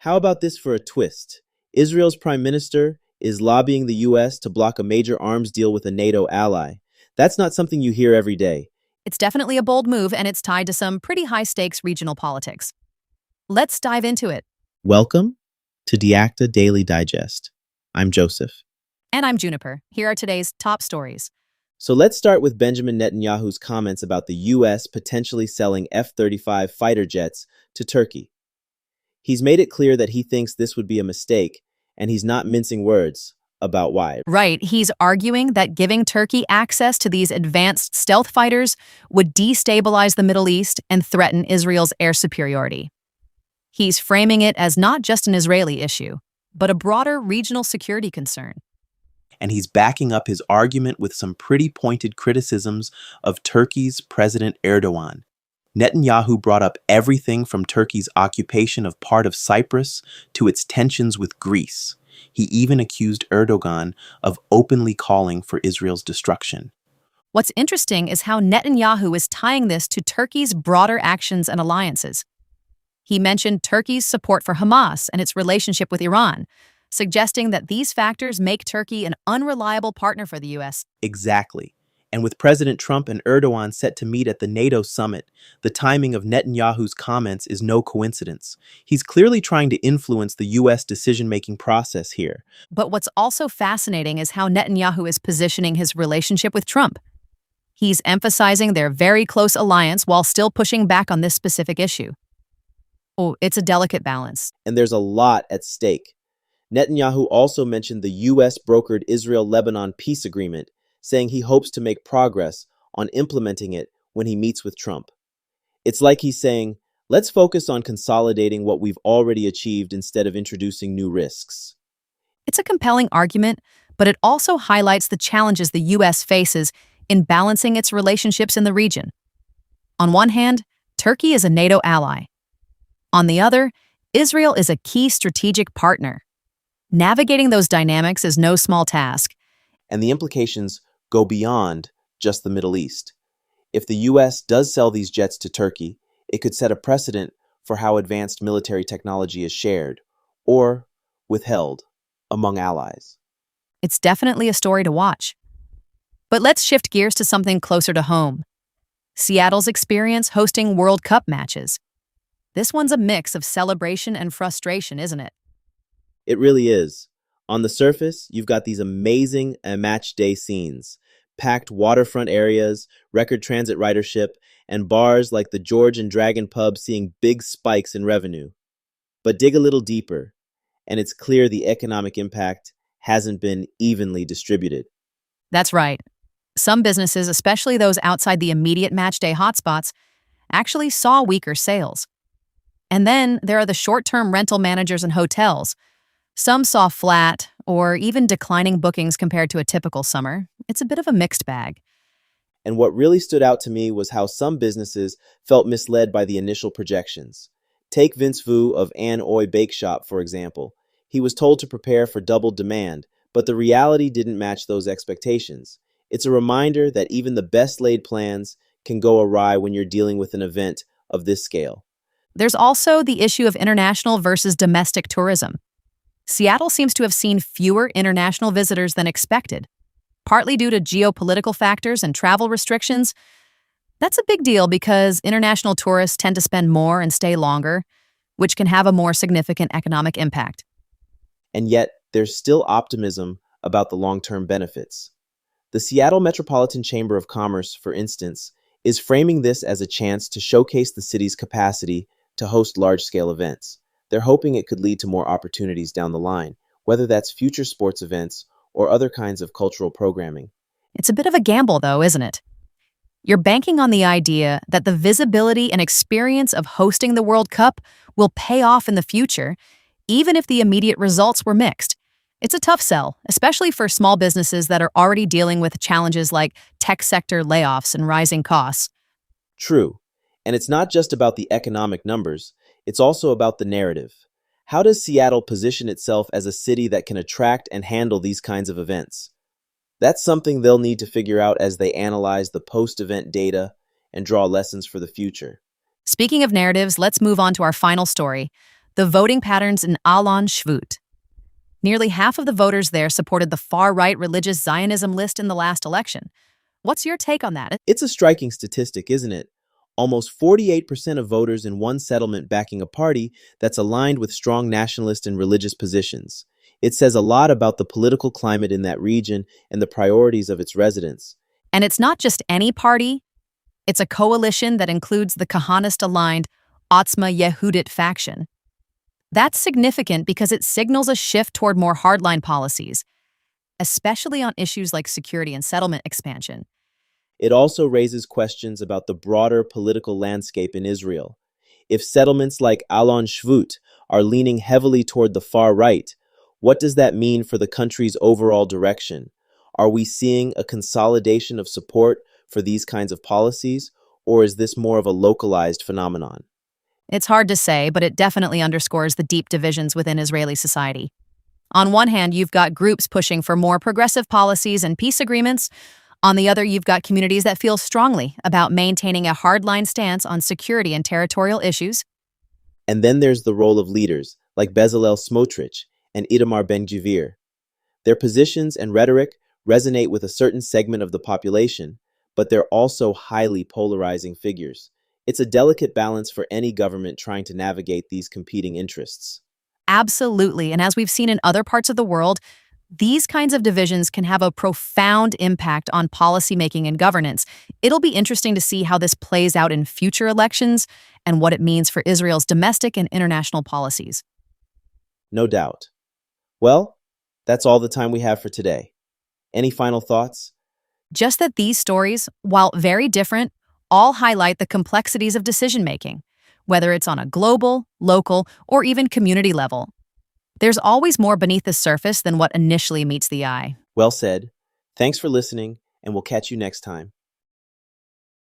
How about this for a twist? Israel's prime minister is lobbying the US to block a major arms deal with a NATO ally. That's not something you hear every day. It's definitely a bold move, and it's tied to some pretty high-stakes regional politics. Let's dive into it. Welcome to DeActa Daily Digest. I'm Joseph. And I'm Juniper. Here are today's top stories. So let's start with Benjamin Netanyahu's comments about the US potentially selling F-35 fighter jets to Turkey. He's made it clear that he thinks this would be a mistake, and he's not mincing words about why. Right, he's arguing that giving Turkey access to these advanced stealth fighters would destabilize the Middle East and threaten Israel's air superiority. He's framing it as not just an Israeli issue, but a broader regional security concern. And he's backing up his argument with some pretty pointed criticisms of Turkey's President Erdogan. Netanyahu brought up everything from Turkey's occupation of part of Cyprus to its tensions with Greece. He even accused Erdogan of openly calling for Israel's destruction. What's interesting is how Netanyahu is tying this to Turkey's broader actions and alliances. He mentioned Turkey's support for Hamas and its relationship with Iran, suggesting that these factors make Turkey an unreliable partner for the U.S. Exactly. And with President Trump and Erdogan set to meet at the NATO summit, the timing of Netanyahu's comments is no coincidence. He's clearly trying to influence the U.S. decision-making process here. But what's also fascinating is how Netanyahu is positioning his relationship with Trump. He's emphasizing their very close alliance while still pushing back on this specific issue. Oh, it's a delicate balance. And there's a lot at stake. Netanyahu also mentioned the U.S.-brokered Israel-Lebanon peace agreement, saying he hopes to make progress on implementing it when he meets with Trump. It's like he's saying, let's focus on consolidating what we've already achieved instead of introducing new risks. It's a compelling argument, but it also highlights the challenges the U.S. faces in balancing its relationships in the region. On one hand, Turkey is a NATO ally. On the other, Israel is a key strategic partner. Navigating those dynamics is no small task. And the implications go beyond just the Middle East. If the U.S. does sell these jets to Turkey, it could set a precedent for how advanced military technology is shared or withheld among allies. It's definitely a story to watch. But let's shift gears to something closer to home. Seattle's experience hosting World Cup matches. This one's a mix of celebration and frustration, isn't it? It really is. On the surface, you've got these amazing match day scenes, packed waterfront areas, record transit ridership, and bars like the George and Dragon pub seeing big spikes in revenue. But dig a little deeper, and it's clear the economic impact hasn't been evenly distributed. That's right. Some businesses, especially those outside the immediate match day hotspots, actually saw weaker sales. And then there are the short-term rental managers and hotels. Some saw flat or even declining bookings compared to a typical summer. It's a bit of a mixed bag. And what really stood out to me was how some businesses felt misled by the initial projections. Take Vince Vu of An Oi Bake Shop, for example. He was told to prepare for doubled demand, but the reality didn't match those expectations. It's a reminder that even the best laid plans can go awry when you're dealing with an event of this scale. There's also the issue of international versus domestic tourism. Seattle seems to have seen fewer international visitors than expected, partly due to geopolitical factors and travel restrictions. That's a big deal because international tourists tend to spend more and stay longer, which can have a more significant economic impact. And yet, there's still optimism about the long-term benefits. The Seattle Metropolitan Chamber of Commerce, for instance, is framing this as a chance to showcase the city's capacity to host large-scale events. They're hoping it could lead to more opportunities down the line, whether that's future sports events or other kinds of cultural programming. It's a bit of a gamble, though, isn't it? You're banking on the idea that the visibility and experience of hosting the World Cup will pay off in the future, even if the immediate results were mixed. It's a tough sell, especially for small businesses that are already dealing with challenges like tech sector layoffs and rising costs. True. And it's not just about the economic numbers, it's also about the narrative. How does Seattle position itself as a city that can attract and handle these kinds of events? That's something they'll need to figure out as they analyze the post-event data and draw lessons for the future. Speaking of narratives, let's move on to our final story. the voting patterns in Alon Shvut. Nearly half of the voters there supported the far-right religious Zionism list in the last election. What's your take on that? It's a striking statistic, isn't it? Almost 48% of voters in one settlement backing a party that's aligned with strong nationalist and religious positions. It says a lot about the political climate in that region and the priorities of its residents. And it's not just any party. It's a coalition that includes the Kahanist-aligned Otzma Yehudit faction. That's significant because it signals a shift toward more hardline policies, especially on issues like security and settlement expansion. It also raises questions about the broader political landscape in Israel. If settlements like Alon Shvut are leaning heavily toward the far right, what does that mean for the country's overall direction? Are we seeing a consolidation of support for these kinds of policies, or is this more of a localized phenomenon? It's hard to say, but it definitely underscores the deep divisions within Israeli society. On one hand, you've got groups pushing for more progressive policies and peace agreements. On the other, you've got communities that feel strongly about maintaining a hardline stance on security and territorial issues. And then there's the role of leaders like Bezalel Smotrich and Itamar Ben-Gvir. Their positions and rhetoric resonate with a certain segment of the population, but they're also highly polarizing figures. It's a delicate balance for any government trying to navigate these competing interests. Absolutely. And as we've seen in other parts of the world, these kinds of divisions can have a profound impact on policymaking and governance. It'll be interesting to see how this plays out in future elections and what it means for Israel's domestic and international policies. No doubt. Well, that's all the time we have for today. Any final thoughts? Just that these stories, while very different, all highlight the complexities of decision-making, whether it's on a global, local, or even community level. There's always more beneath the surface than what initially meets the eye. Well said. Thanks for listening, and we'll catch you next time.